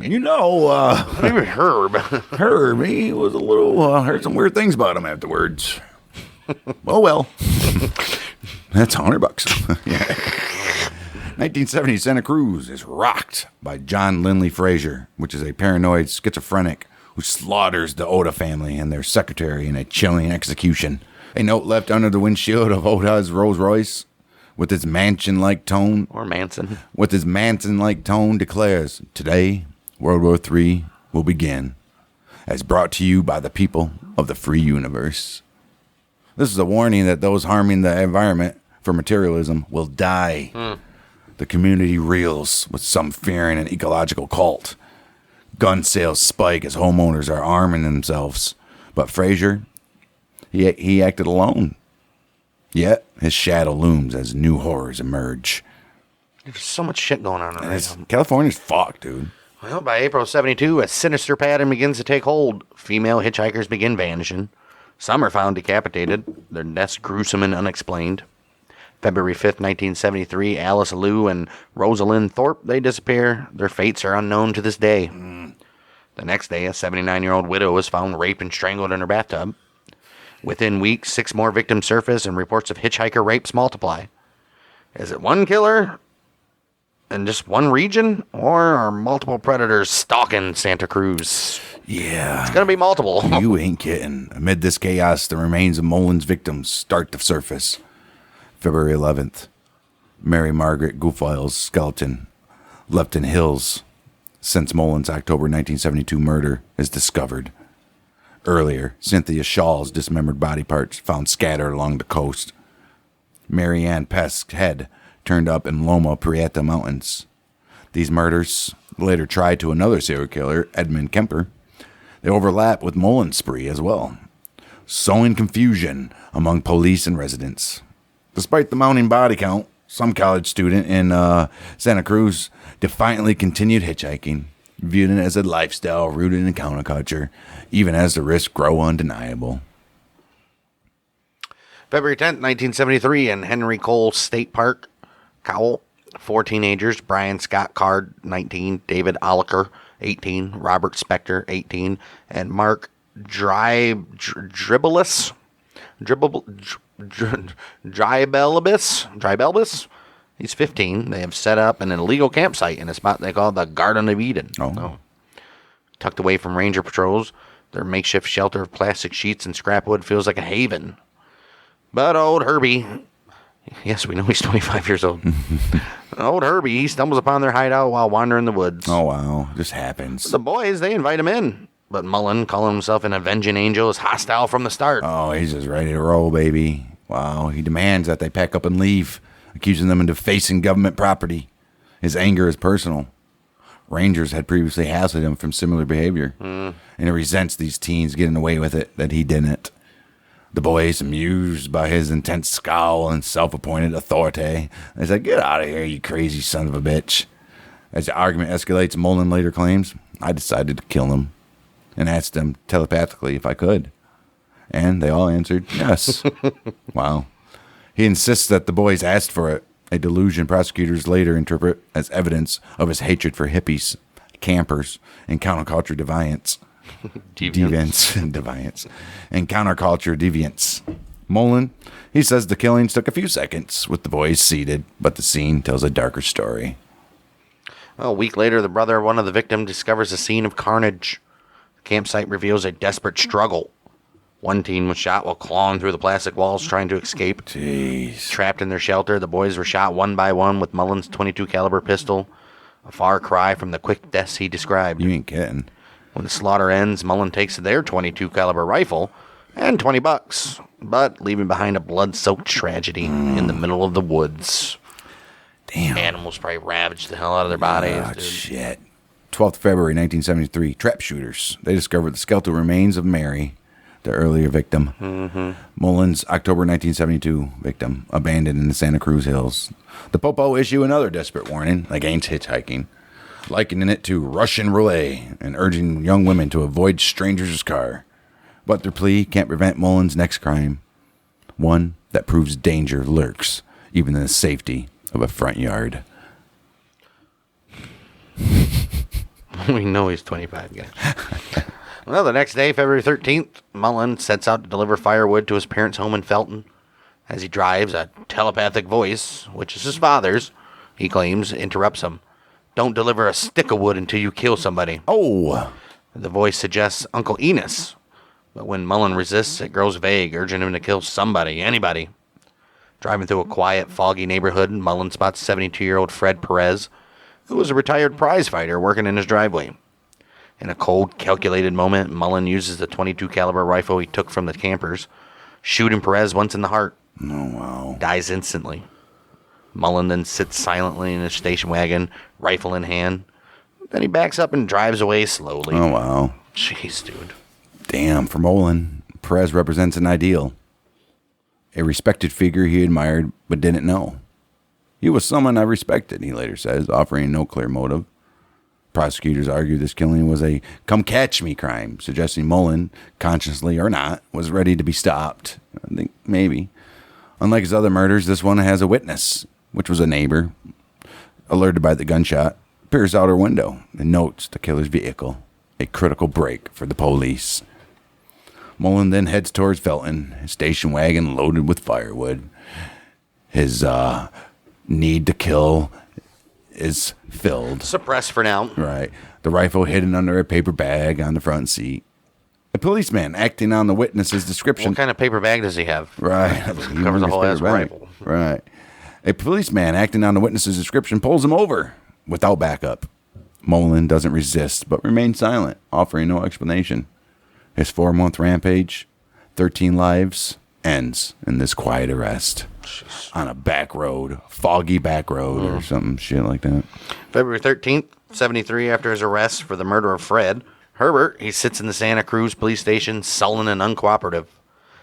You know, Maybe Herb. Herb, he was a little, heard some weird things about him afterwards. Oh, well. That's $100. Yeah. 1970, Santa Cruz is rocked by John Linley Frazier, which is a paranoid schizophrenic who slaughters the Oda family and their secretary in a chilling execution. A note left under the windshield of Oda's Rolls Royce with its mansion-like tone. Or Manson. With his Manson-like tone declares, today, World War III will begin, as brought to you by the people of the free universe. This is a warning that those harming the environment for materialism will die. The community reels with some fearing an ecological cult. Gun sales spike as homeowners are arming themselves. But Frazier, he acted alone. Yet, his shadow looms as new horrors emerge. There's so much shit going on right now. California's fucked, dude. Well, by April 72, a sinister pattern begins to take hold. Female hitchhikers begin vanishing. Some are found decapitated, their deaths gruesome and unexplained. February 5th, 1973, Alice Lou and Rosalind Thorpe, they disappear. Their fates are unknown to this day. The next day, a 79-year-old widow is found raped and strangled in her bathtub. Within weeks, 6 more victims surface and reports of hitchhiker rapes multiply. Is it one killer in just one region, or are multiple predators stalking Santa Cruz? Yeah. It's going to be multiple. You ain't kidding. Amid this chaos, the remains of Mullin's victims start to surface. February 11th, Mary Margaret Guilfoyle's skeleton, left in Hills since Mullin's October 1972 murder, is discovered. Earlier, Cynthia Shaw's dismembered body parts found scattered along the coast. Mary Ann Pesk's head turned up in Loma Prieta Mountains. These murders, later tried to another serial killer, Edmund Kemper, they overlap with Mullin's spree as well, sowing confusion among police and residents. Despite the mounting body count, some college student in Santa Cruz defiantly continued hitchhiking, viewing it as a lifestyle rooted in counterculture, even as the risks grow undeniable. February 10th, 1973, in Henry Cole State Park, Cowell, 4 teenagers, Brian Scott Card, 19, David Oliker, 18, Robert Spector, 18, and Mark Dribelbus, he's 15. They have set up an illegal campsite in a spot they call the Garden of Eden. Oh. Tucked away from ranger patrols, their makeshift shelter of plastic sheets and scrap wood feels like a haven. But old Herbie, yes, we know he's 25 years old. Old Herbie, he stumbles upon their hideout while wandering the woods. Oh, wow. Just happens. The boys, they invite him in. But Mullin, calling himself an avenging angel, is hostile from the start. Oh, he's just ready to roll, baby. Wow. He demands that they pack up and leave, accusing them of defacing government property. His anger is personal. Rangers had previously hassled him from similar behavior. And he resents these teens getting away with it that he didn't. The boys, amused by his intense scowl and self-appointed authority, they said, "Get out of here, you crazy son of a bitch." As the argument escalates, Mullin later claims, "I decided to kill him and asked them telepathically if I could. And they all answered, yes." Wow. He insists that the boys asked for it, a delusion prosecutors later interpret as evidence of his hatred for hippies, campers, and counterculture deviants. Deviants. And counterculture deviants. Mullin, he says the killings took a few seconds with the boys seated, but the scene tells a darker story. A week later, the brother of one of the victims discovers a scene of carnage. The campsite reveals a desperate struggle. One teen was shot while clawing through the plastic walls trying to escape. Jeez. Trapped in their shelter, the boys were shot one by one with Mullin's .22 caliber pistol, a far cry from the quick deaths he described. You ain't kidding. When the slaughter ends, Mullin takes their .22 caliber rifle and $20, but leaving behind a blood-soaked tragedy in the middle of the woods. Damn. Animals probably ravaged the hell out of their bodies. Oh, Dude. shit. 12th February 1973, trap shooters. They discovered the skeletal remains of Mary, the earlier victim. Mullin's October 1972 victim, abandoned in the Santa Cruz hills. The Popo issue another desperate warning against hitchhiking, likening it to Russian roulette and urging young women to avoid strangers' car. But their plea can't prevent Mullin's next crime, one that proves danger lurks even in the safety of a front yard. We know he's 25, guys. Well, the next day, February 13th, Mullin sets out to deliver firewood to his parents' home in Felton. As he drives, a telepathic voice, which is his father's, he claims, interrupts him. "Don't deliver a stick of wood until you kill somebody." Oh! The voice suggests Uncle Enos. But when Mullin resists, it grows vague, urging him to kill somebody, anybody. Driving through a quiet, foggy neighborhood, Mullin spots 72-year-old Fred Perez, who was a retired prize fighter working in his driveway. In a cold, calculated moment, Mullin uses the .22 caliber rifle he took from the campers, shooting Perez once in the heart. Oh, wow. Dies instantly. Mullin then sits silently in his station wagon, rifle in hand. Then he backs up and drives away slowly. Oh, wow. Jeez, dude. Damn, for Mullin, Perez represents an ideal. A respected figure he admired but didn't know. "He was someone I respected," he later says, offering no clear motive. Prosecutors argue this killing was a come-catch-me crime, suggesting Mullin, consciously or not, was ready to be stopped. I think maybe. Unlike his other murders, this one has a witness, which was a neighbor, alerted by the gunshot, peers out her window and notes the killer's vehicle, a critical break for the police. Mullin then heads towards Felton, his station wagon loaded with firewood. His need to kill is filled. Suppressed for now. Right. The rifle hidden under a paper bag on the front seat. A policeman acting on the witness's description. What kind of paper bag does he have? Right. Covers the whole ass rifle. Right. A policeman acting on the witness's description pulls him over without backup. Mullin doesn't resist, but remains silent, offering no explanation. His 4-month rampage, 13 lives, ends in this quiet arrest on a back road, foggy back road or something shit like that. February 13th, 73, after his arrest for the murder of Fred, Herbert, he sits in the Santa Cruz police station, sullen and uncooperative.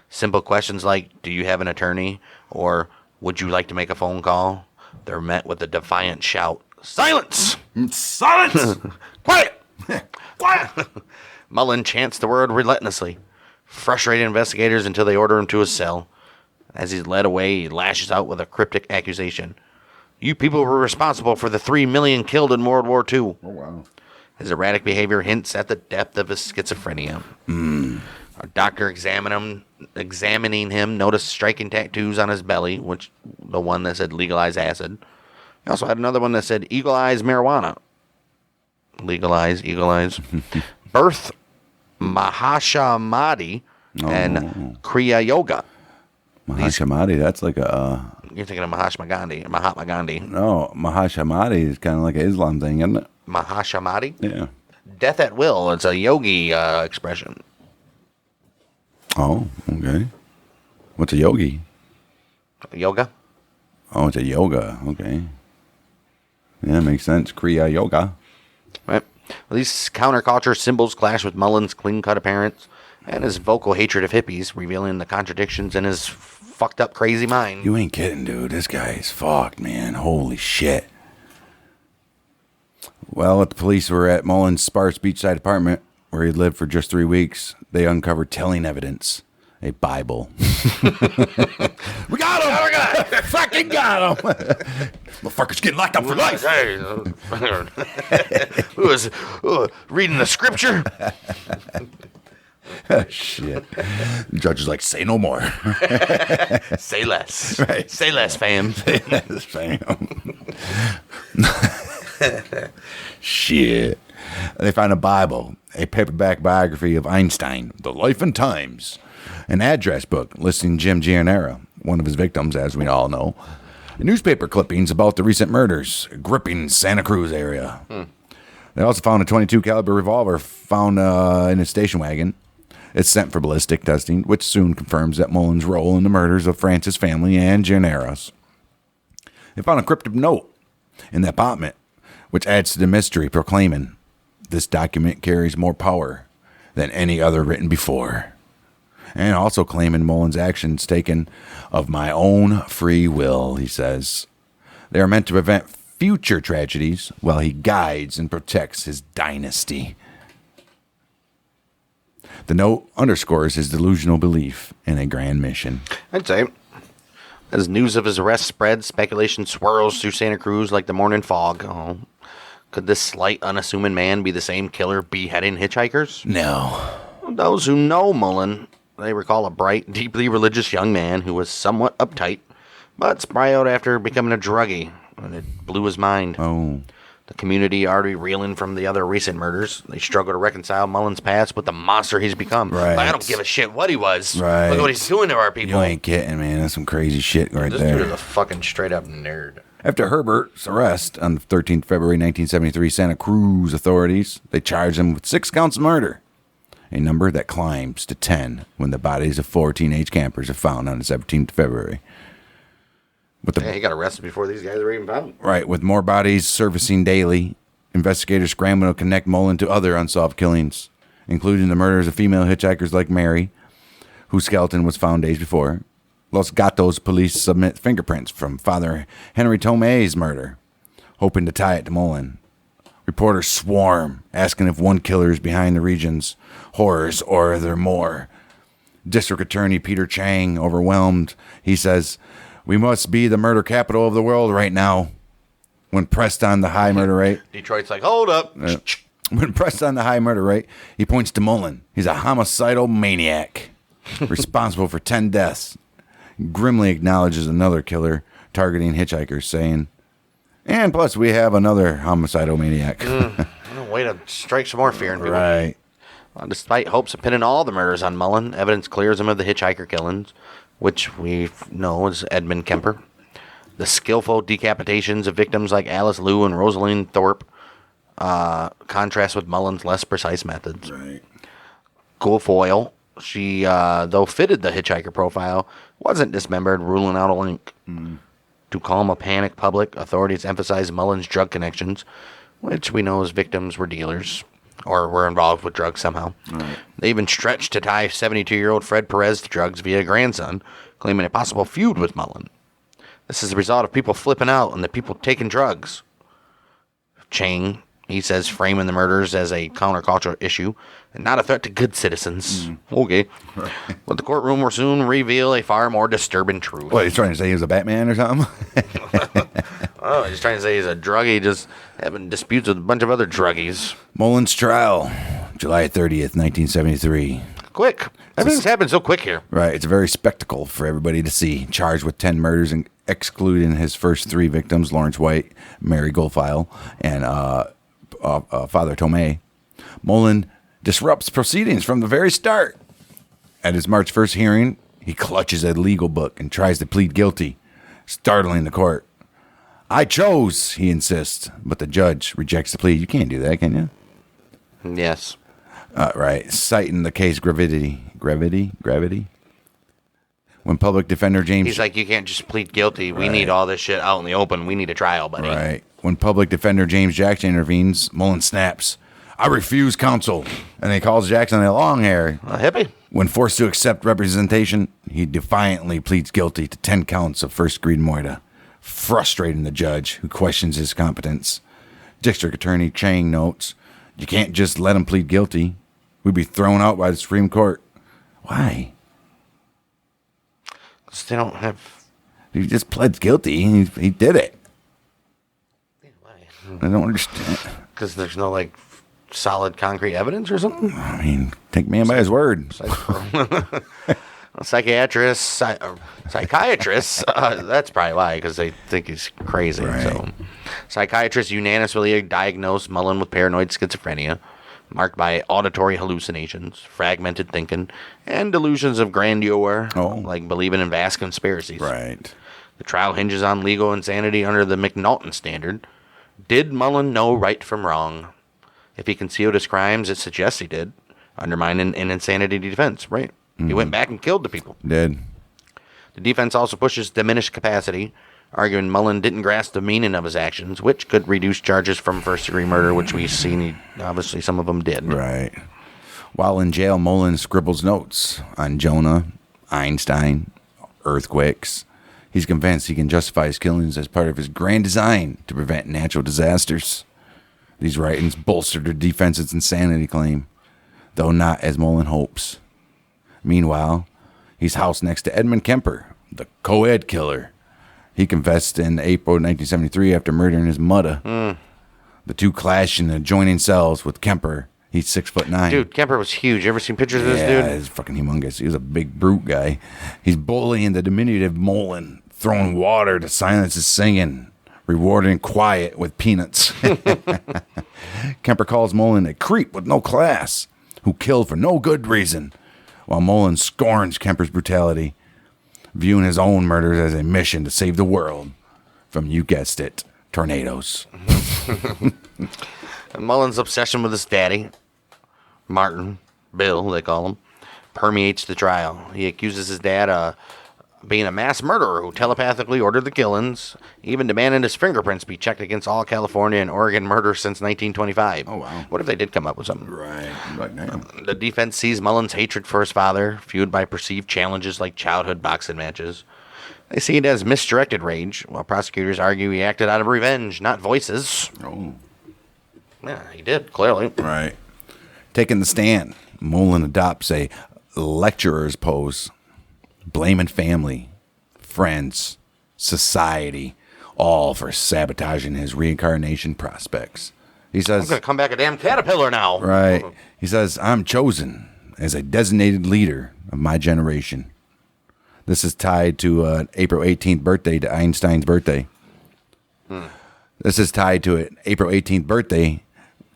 Simple questions like, do you have an attorney? Or, would you like to make a phone call? They're met with a defiant shout. Silence! Silence! Quiet! Quiet! Mullin chants the word relentlessly, frustrating investigators until they order him to his cell. As he's led away, he lashes out with a cryptic accusation. You people were responsible for the 3 million killed in World War II. Oh, wow. His erratic behavior hints at the depth of his schizophrenia. Our doctor examining him noticed striking tattoos on his belly, which the one that said legalize acid. He also had another one that said eagle eyes marijuana. Legalize, eagle eyes. Birth Mahashamadi and Kriya Yoga. Mahashamadi, that's like a... You're thinking of Mahatma Gandhi. No, Mahashamadi is kind of like an Islam thing, isn't it? Mahashamadi? Yeah. Death at will. It's a yogi expression. Oh, okay. What's a yogi? Yoga? Oh, it's a yoga. Okay. Yeah, makes sense. Kriya Yoga. Right. Well, these counterculture symbols clash with Mullin's clean-cut appearance and his vocal hatred of hippies, revealing the contradictions in his fucked up, crazy mind. You ain't kidding, dude. This guy is fucked, man. Holy shit. Well, the police were at Mullin's sparse beachside apartment, where he'd lived for just 3 weeks. They uncovered telling evidence. A Bible. We got him! We got him! Fucking got him! Motherfucker's getting locked up for life! Hey, who was reading the scripture? Shit. The judge is like, say no more. Say less. Right. Say less, fam. Say less, fam. Shit. They found a Bible, a paperback biography of Einstein, The Life and Times, an address book listing Jim Giannera, one of his victims, as we all know, newspaper clippings about the recent murders, gripping Santa Cruz area. They also found a .22 caliber revolver found in a station wagon. It's sent for ballistic testing, which soon confirms that Mullin's role in the murders of Francis' family and Giannera's. They found a cryptic note in the apartment, which adds to the mystery, proclaiming, this document carries more power than any other written before. And also claiming Mullin's actions taken of my own free will, he says. They are meant to prevent future tragedies while he guides and protects his dynasty. The note underscores his delusional belief in a grand mission. I'd say. As news of his arrest spreads, speculation swirls through Santa Cruz like the morning fog. Oh, could this slight, unassuming man be the same killer beheading hitchhikers? No. Those who know Mullin, they recall a bright, deeply religious young man who was somewhat uptight, but spry out after becoming a druggie, and it blew his mind. Oh. The community, already reeling from the other recent murders, they struggle to reconcile Mullin's past with the monster he's become. Right. Like, I don't give a shit what he was. Right. Look what he's doing to our people. You ain't kidding, man. That's some crazy shit right This there. dude is a fucking straight-up nerd. After Herbert's arrest on 13th February 1973, Santa Cruz authorities, they charged him with 6 counts of murder, a number that climbs to 10 when the bodies of 4 teenage campers are found on the 17th of February. He got arrested before these guys were even found. Right, with more bodies surfacing daily, investigators scramble to connect Mullin to other unsolved killings, including the murders of female hitchhikers like Mary, whose skeleton was found days before. Los Gatos police submit fingerprints from Father Henry Tomei's murder, hoping to tie it to Mullin. Reporters swarm, asking if one killer is behind the region's horrors or are there more. District Attorney Peter Chang, overwhelmed, he says, we must be the murder capital of the world right now. When pressed on the high murder rate. Detroit's like, hold up. When pressed on the high murder rate, he points to Mullin. He's a homicidal maniac, responsible for 10 deaths. Grimly acknowledges another killer targeting hitchhikers, saying, and plus we have another homicidal maniac. Way to strike some more fear in people. Right. Despite hopes of pinning all the murders on Mullin, evidence clears him of the hitchhiker killings, which we know is Edmund Kemper. The skillful decapitations of victims like Alice Liu and Rosaline Thorpe contrast with Mullin's less precise methods. Right. Guilfoyle She, though fitted the hitchhiker profile, wasn't dismembered, ruling out a link. To calm a panicked public, authorities emphasized Mullin's drug connections, which we know his victims were dealers or were involved with drugs somehow. Right. They even stretched to tie 72-year-old Fred Perez to drugs via grandson, claiming a possible feud with Mullin. This is the result of people flipping out and the people taking drugs. Chang, he says, framing the murders as a countercultural issue and not a threat to good citizens. Okay. Right. But the courtroom will soon reveal a far more disturbing truth. What, he's trying to say he was a Batman or something? Oh, he's trying to say he's a druggie, just having disputes with a bunch of other druggies. Mullin's trial, July 30th, 1973. Quick. Everything's happened so quick here. Right. It's a very spectacle for everybody to see. Charged with 10 murders and excluding his first 3 victims, Lawrence White, Mary Goldfile, and Father Tomei. Mullin disrupts proceedings from the very start. At his March 1st hearing, he clutches a legal book and tries to plead guilty, startling the court. I chose, he insists, but the judge rejects the plea. You can't do that, can you? Yes. Right. Citing the case gravity. When public defender James... He's like, you can't just plead guilty. We need all this shit out in the open. We need a trial, buddy. Right. When public defender James Jackson intervenes, Mullin snaps. I refuse counsel. And he calls Jackson a long hair. A hippie. When forced to accept representation, he defiantly pleads guilty to 10 counts of first-degree murder, frustrating the judge, who questions his competence. District Attorney Chang notes, you can't just let him plead guilty. We'd be thrown out by the Supreme Court. Why? Because they don't have... He just pled guilty. He did it. Why? I don't understand. Because there's no, like, solid concrete evidence or something? I mean, take man by his word. Psychiatrists, that's probably why, because they think he's crazy. Right. So, psychiatrists unanimously diagnosed Mullin with paranoid schizophrenia, marked by auditory hallucinations, fragmented thinking, and delusions of grandeur, like believing in vast conspiracies. Right. The trial hinges on legal insanity under the McNaughton standard. Did Mullin know right from wrong? If he concealed his crimes, it suggests he did, undermining an insanity defense, right? He went back and killed the people. Did. The defense also pushes diminished capacity, arguing Mullin didn't grasp the meaning of his actions, which could reduce charges from first-degree murder, which we've seen, obviously, some of them did. Right. While in jail, Mullin scribbles notes on Jonah, Einstein, earthquakes. He's convinced he can justify his killings as part of his grand design to prevent natural disasters. These writings bolstered the defense's insanity claim, though not as Mullin hopes. Meanwhile, he's housed next to Edmund Kemper, the co-ed killer. He confessed in April 1973 after murdering his mother. The two clash in adjoining cells with Kemper. He's 6'9". Dude, Kemper was huge. You ever seen pictures of this dude? Yeah, he's fucking humongous. He was a big brute guy. He's bullying the diminutive Mullin, throwing water to silence his singing, rewarding quiet with peanuts. Kemper calls Mullin a creep with no class, who killed for no good reason, while Mullin scorns Kemper's brutality, viewing his own murders as a mission to save the world from, you guessed it, tornadoes. Mullin's obsession with his daddy, Martin, Bill, they call him, permeates the trial. He accuses his dad of being a mass murderer who telepathically ordered the killings, even demanding his fingerprints be checked against all California and Oregon murders since 1925. Oh, wow. What if they did come up with something? Right. Damn. The defense sees Mullin's hatred for his father, fueled by perceived challenges like childhood boxing matches. They see it as misdirected rage, while prosecutors argue he acted out of revenge, not voices. Oh. Yeah, he did, clearly. Right. Taking the stand, Mullin adopts a lecturer's pose, blaming family, friends, society, all for sabotaging his reincarnation prospects. He says, I'm going to come back a damn caterpillar now. Right. He says, I'm chosen as a designated leader of my generation. This is tied to an April 18th birthday to Einstein's birthday. This is tied to an April 18th birthday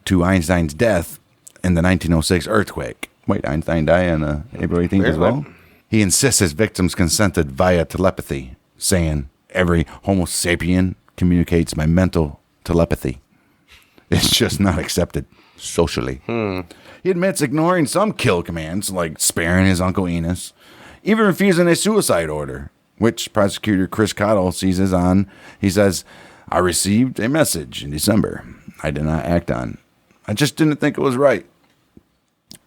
to Einstein's death in the 1906 earthquake. Wait, Einstein died on April 18th as well? He insists his victims consented via telepathy, saying, every Homo sapien communicates by mental telepathy. It's just not accepted socially. He admits ignoring some kill commands, like sparing his Uncle Enos, even refusing a suicide order, which prosecutor Chris Cottle seizes on. He says, I received a message in December I did not act on. I just didn't think it was right.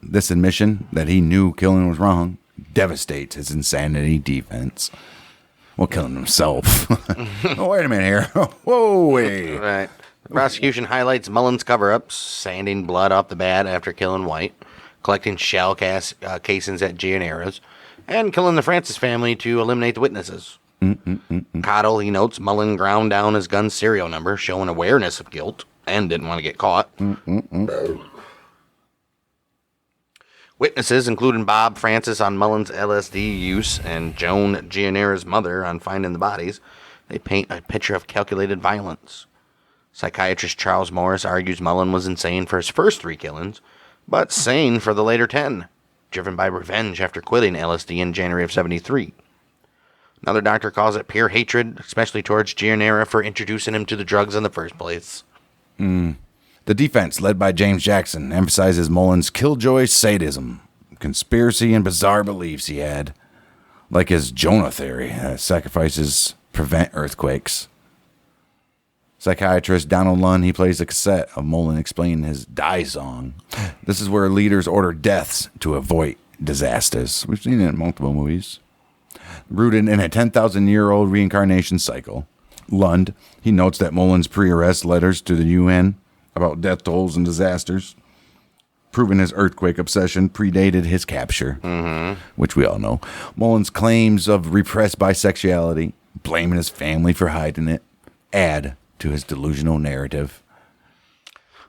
This admission that he knew killing was wrong devastates his insanity defense. Well, killing himself. Oh, wait a minute here. Whoa, wait. Right. The prosecution highlights Mullin's cover-ups, sanding blood off the bat after killing White, collecting shell casings at Gianera's, and killing the Francis family to eliminate the witnesses. Cottle, he notes, Mullin ground down his gun's serial number, showing awareness of guilt, and didn't want to get caught. Witnesses, including Bob Francis on Mullin's LSD use and Joan Gianera's mother on finding the bodies, they paint a picture of calculated violence. Psychiatrist Charles Morris argues Mullin was insane for his first 3 killings, but sane for the later 10, driven by revenge after quitting LSD in January of 73. Another doctor calls it pure hatred, especially towards Gianera for introducing him to the drugs in the first place. The defense, led by James Jackson, emphasizes Mullin's killjoy sadism, conspiracy, and bizarre beliefs he had, like his Jonah theory, sacrifices prevent earthquakes. Psychiatrist Donald Lunn, he plays a cassette of Mullin explaining his die song. This is where leaders order deaths to avoid disasters. We've seen it in multiple movies. Rooted in a 10,000-year-old reincarnation cycle, Lund, he notes that Mullin's pre-arrest letters to the UN about death tolls and disasters, proving his earthquake obsession predated his capture, which we all know. Mullin's claims of repressed bisexuality, blaming his family for hiding it, add to his delusional narrative.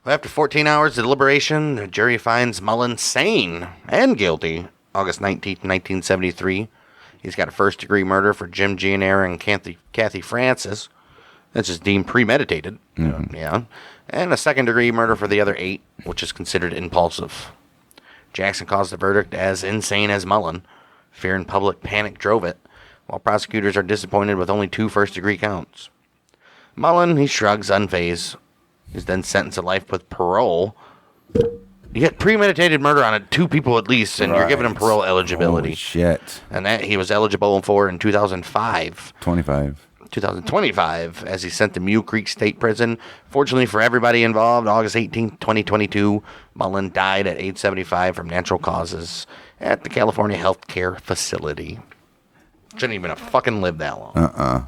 Well, after 14 hours of deliberation, the jury finds Mullin sane and guilty. August 19th, 1973. He's got a first-degree murder for Jim Gianera and Kathy Francis. That's just deemed premeditated. Yeah. And a second-degree murder for the other 8, which is considered impulsive. Jackson calls the verdict as insane as Mullin. Fear and public panic drove it, while prosecutors are disappointed with only 2 first-degree counts. Mullin, he shrugs, unfazed. He's then sentenced to life with parole. You get premeditated murder on 2 people at least, and you're giving him parole eligibility. Holy shit. And that he was eligible for in 2005. 2025, as he's sent to Mule Creek State Prison. Fortunately for everybody involved, August 18, 2022, Mullin died at age 75 from natural causes at the California Health Care Facility. Shouldn't even have fucking lived that long.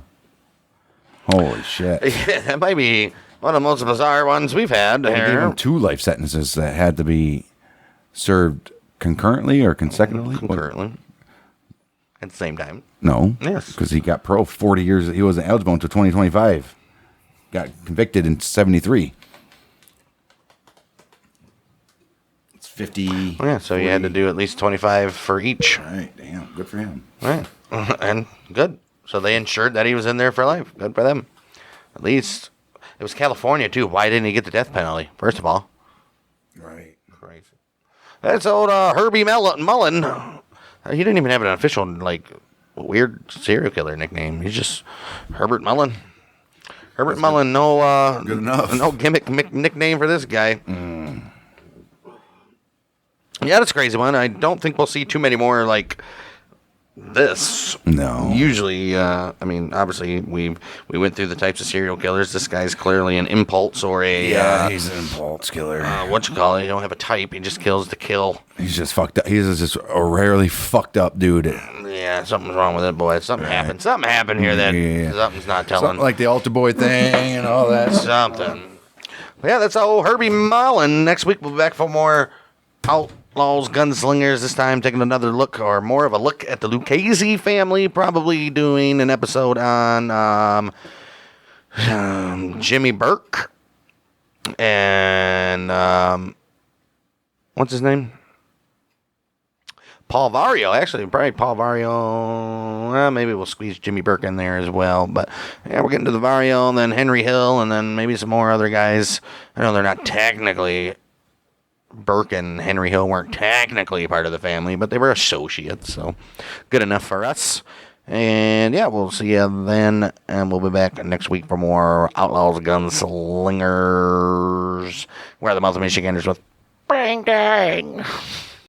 Holy shit. Yeah, that might be one of the most bizarre ones we've had. They gave him 2 life sentences that had to be served concurrently or consecutively? Concurrently. At the same time. No. Yes. Because he got parole for 40 years. He wasn't eligible until 2025. Got convicted in 73. It's 50. Yeah, so 40. You had to do at least 25 for each. All right, damn. Good for him. Right. And good. So they ensured that he was in there for life. Good for them. At least it was California, too. Why didn't he get the death penalty, first of all? Right. Crazy. That's old Herbie Mullin. He didn't even have an official, weird serial killer nickname. He's just Herbert Mullin. Herbert Mullin, no good enough. No gimmick nickname for this guy. Yeah, that's a crazy one. I don't think we'll see too many more like this. No. Usually, obviously we went through the types of serial killers. This guy's clearly an impulse or a he's an impulse killer. He don't have a type. He just kills to kill. He's just fucked up. He's just a rarely fucked up dude. Yeah, something's wrong with it, boy. Something happened. Something happened here that something's not telling. Something like the altar boy thing and all that. Something. Yeah, that's old Herbie Mullin. Next week we'll be back for more Outlaws Gunslingers, this time taking another look, or more of a look at the Lucchese family, probably doing an episode on Jimmy Burke and what's his name? Paul Vario, actually, probably Paul Vario. Well, maybe we'll squeeze Jimmy Burke in there as well. But yeah, we're getting to the Vario, and then Henry Hill, and then maybe some more other guys. I know they're not technically, Burke and Henry Hill weren't technically part of the family, but they were associates, so good enough for us. And yeah, we'll see you then, and we'll be back next week for more Outlaws Gunslingers. We're the Mouth of Michiganders with Bang dang.